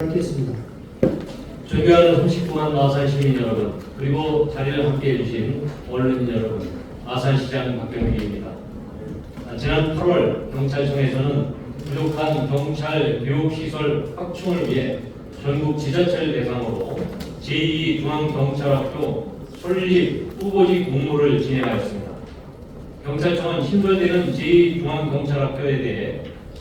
하겠습니다. 존경하는 39만 아산 시민 여러분, 그리고 자리를 함께해 주신 언론인 여러분, 아산시장 박경기입니다. 지난 8월 경찰청에서는 부족한 경찰 교육시설 확충을 위해 전국 지자체를 대상으로 제2중앙경찰학교 설립 후보지 공모를 진행하였습니다. 경찰청은 신설되는 제2중앙경찰학교에 대해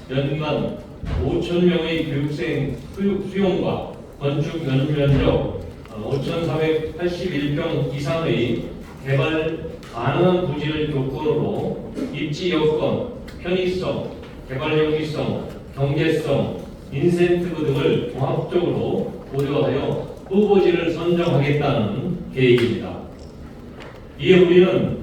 연간 5,000명의 교육생 수용과 건축 연면적 5,481평 이상의 개발 가능한 부지를 조건으로 입지 여건, 편의성, 개발 용이성, 경제성, 인센티브 등을 종합적으로 고려하여 후보지를 선정하겠다는 계획입니다. 이에 우리는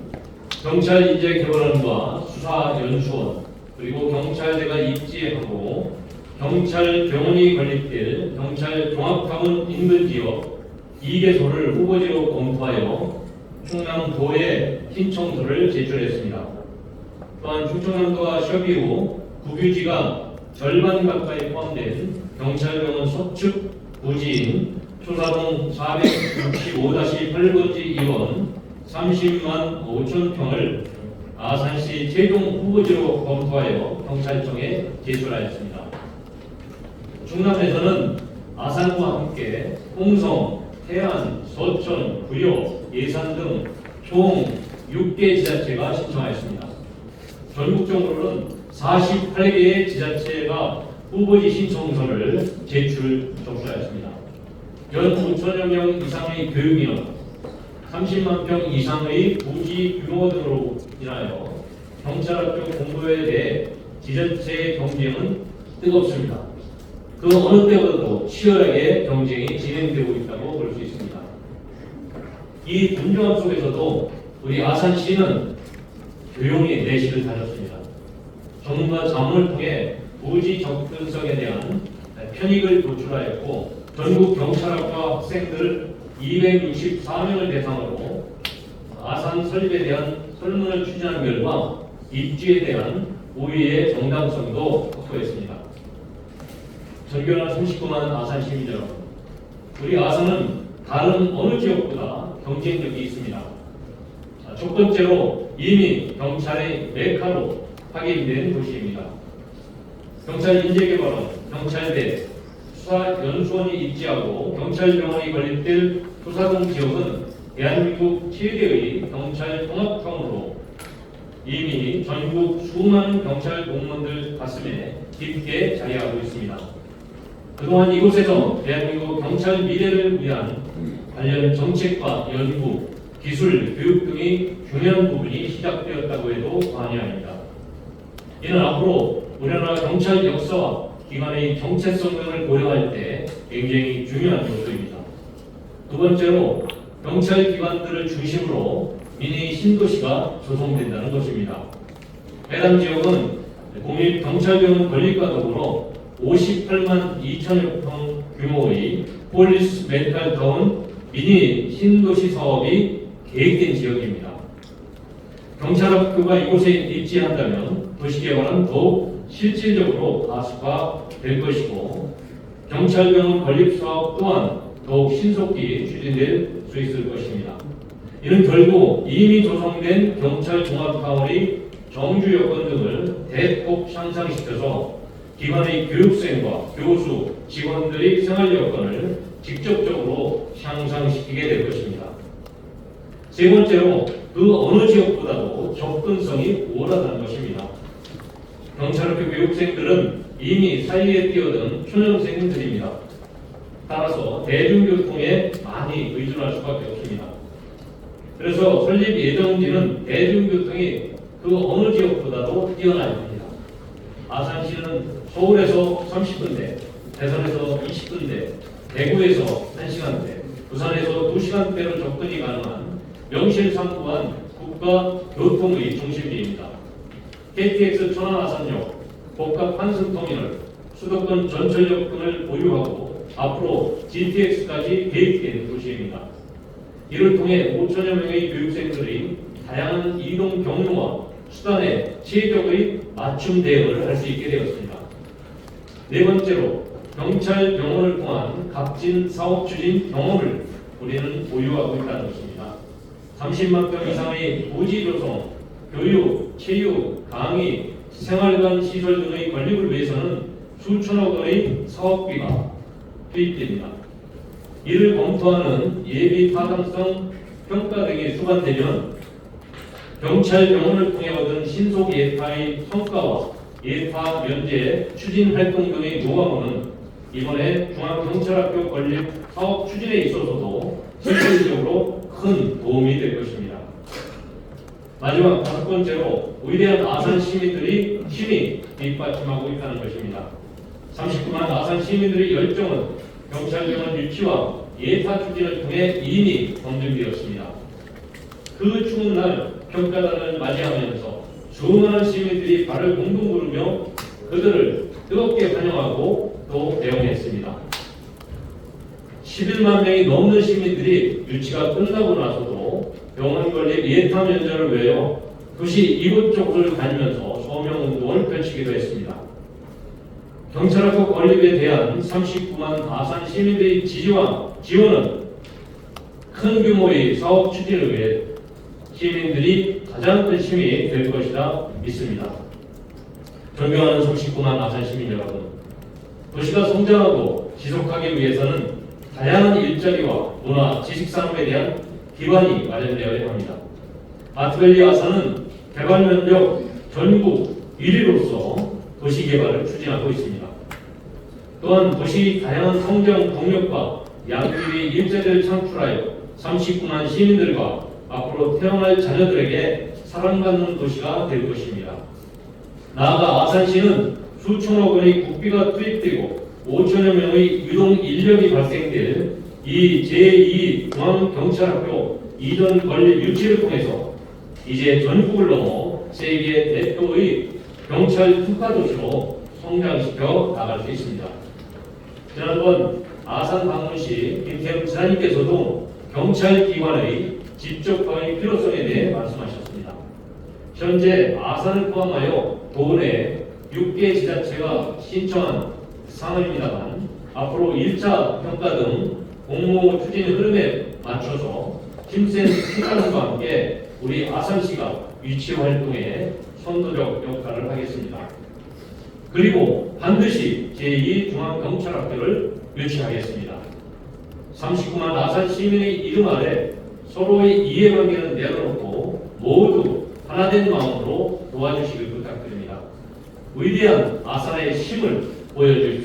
경찰 인재 개발원과 수사연수원, 그리고 경찰대가 입지하고 경찰 병원이 건립될 경찰 종합가문 인근 지역 2개소를 후보지로 검토하여 충남도에 신청서를 제출했습니다. 또한 충청남도와 협의 후 국유지가 절반 가까이 포함된 경찰병원 서측 부지인 초사동 465-8번지 2원 30만 5천 평을 아산시 최종 후보지로 검토하여 경찰청에 제출하였습니다. 충남에서는 아산과 함께 홍성, 태안, 서천, 구효, 예산 등 총 6개 지자체가 신청하였습니다. 전국적으로는 48개의 지자체가 후보지 신청서를 접수하였습니다. 연 5천여 명 이상의 교육인원, 30만 평 이상의 부지 규모 등으로 인하여 경찰학교 공고에 대해 지자체의 경쟁은 뜨겁습니다. 그 어느 때보다도 치열하게 경쟁이 진행되고 있다고 볼 수 있습니다. 이 분주함 속에서도 우리 아산시는 조용히 내실을 다졌습니다. 전문가 자문을 통해 부지 접근성에 대한 편익을 도출하였고 전국 경찰학과 학생들 264명을 대상으로 아산 설립에 대한 설문을 추진한 결과 입지에 대한 우위의 정당성도 확보했습니다. 존경하는 39만 아산 시민 여러분, 우리 아산은 다른 어느 지역보다 경쟁력이 있습니다. 첫 번째로 이미 경찰의 메카로 확인된 도시입니다. 경찰 인재개발원, 경찰대, 수사연수원이 입지하고 경찰병원이 건립될 초사동 지역은 대한민국 최대의 경찰 통합형으로 이미 전국 수많은 경찰 공무원들 가슴에 깊게 자리하고 있습니다. 그동안 이곳에서 대한민국 경찰 미래를 위한 관련 정책과 연구, 기술, 교육 등의 중요한 부분이 시작되었다고 해도 과언이 아닙니다. 이는 앞으로 우리나라 경찰 역사와 기관의 정체성 등을 고려할 때 굉장히 중요한 요소입니다. 두 번째로 경찰 기관들을 중심으로 미니 신도시가 조성된다는 것입니다. 해당 지역은 공립 경찰병원 건립과 더불어 58만 2천여 평 규모의 폴리스 멘탈 타운 미니 신도시 사업이 계획된 지역입니다. 경찰학교가 이곳에 입지한다면 도시개발은 더욱 실질적으로 가속화될 것이고 경찰병원 건립 사업 또한 더욱 신속히 추진될 수 있을 것입니다. 이는 결국 이미 조성된 경찰 종합타운의 정주 여건 등을 대폭 향상시켜서 기관의 교육생과 교수, 직원들의 생활 여건을 직접적으로 향상시키게 될 것입니다. 세 번째로 그 어느 지역보다도 접근성이 우월하다는 것입니다. 경찰학교 교육생들은 이미 사회에 뛰어든 초년생들입니다. 따라서 대중교통에 많이 의존할 수밖에 없습니다. 그래서 설립 예정지는 대중교통이 그 어느 지역보다도 뛰어나야 합니다. 아산시는 서울에서 30분대, 대전에서 20분대, 대구에서 1시간대, 부산에서 2시간대로 접근이 가능한 명실상부한 국가 교통의 중심지입니다. KTX 천안-아산역, 복합 환승터미널, 수도권 전철역 등을 보유하고 앞으로 GTX까지 계획된 도시입니다. 이를 통해 5천여 명의 교육생들의 다양한 이동 경로와 수단에 체계적의 맞춤 대응을 할 수 있게 되었습니다. 네 번째로 경찰병원을 통한 값진 사업 추진 경험을 우리는 보유하고 있다는 것입니다. 30만 평 이상의 부지 조성, 교육, 체육, 강의, 생활관 시설 등의 건립을 위해서는 수천억 원의 사업비가 투입됩니다. 이를 검토하는 예비 타당성 평가 등이 수반되면 경찰병원을 통해 얻은 신속 예타의 성과와 예타 면제 추진 활동 등의 노하우는 이번에 중앙경찰학교 건립 사업 추진에 있어서도 실질적으로 큰 도움이 될 것입니다. 마지막 5번째로 위대한 아산 시민들이 힘이 뒷받침하고 있다는 것입니다. 39만 아산 시민들의 열정은 경찰병원 유치와 예타 추진을 통해 이미 검증되었습니다. 그 추운 날 평가단을 맞이하면서 수많은 시민들이 발을 동동 구르며 그들을 뜨겁게 환영하고 또 대응했습니다. 11만 명이 넘는 시민들이 유치가 끝나고 나서도 병원 건립 예타 면접을 외워 도시 이곳저곳을 다니면서 서명운동을 펼치기도 했습니다. 경찰학교 건립에 대한 39만 아산 시민들의 지지와 지원은 큰 규모의 사업 추진을 위해 시민들이 가장 큰 힘이 될 것이라 믿습니다. 존경하는 39만 아산 시민 여러분, 도시가 성장하고 지속하기 위해서는 다양한 일자리와 문화, 지식 산업에 대한 기반이 마련되어야 합니다. 아트밸리 아산은 개발 면적 전국 1위로서 도시 개발을 추진하고 있습니다. 또한 도시 다양한 성장 동력과 양질의 일자리를 창출하여 39만 시민들과 앞으로 태어날 자녀들에게 사랑받는 도시가 될 것입니다. 나아가 아산시는 수천억 원의 국비가 투입되고 5천여 명의 유동 인력이 발생될 이 제2 중앙경찰학교 이전 건립 유치를 통해서 이제 전국을 넘어 세계 대표의 경찰 특화도시로 성장시켜 나갈 수 있습니다. 지난번 아산 방문 시 김태형 지사님께서도 경찰 기관의 집적화의 필요성에 대해 말씀하셨습니다. 현재 아산을 포함하여 도내 6개 지자체가 신청한 상황입니다만 앞으로 1차 평가 등 공모 추진 흐름에 맞춰서 힘센 투자과 함께 우리 아산시가 유치 활동에 선도적 역할을 하겠습니다. 그리고 반드시 제2중앙경찰학교를 유치하겠습니다. 39만 아산 시민의 이름 아래 서로의 이해관계는 내려놓고 모두 하나된 마음으로 도와주시길 부탁드립니다. 위대한 아산의 힘을 보여주십시오.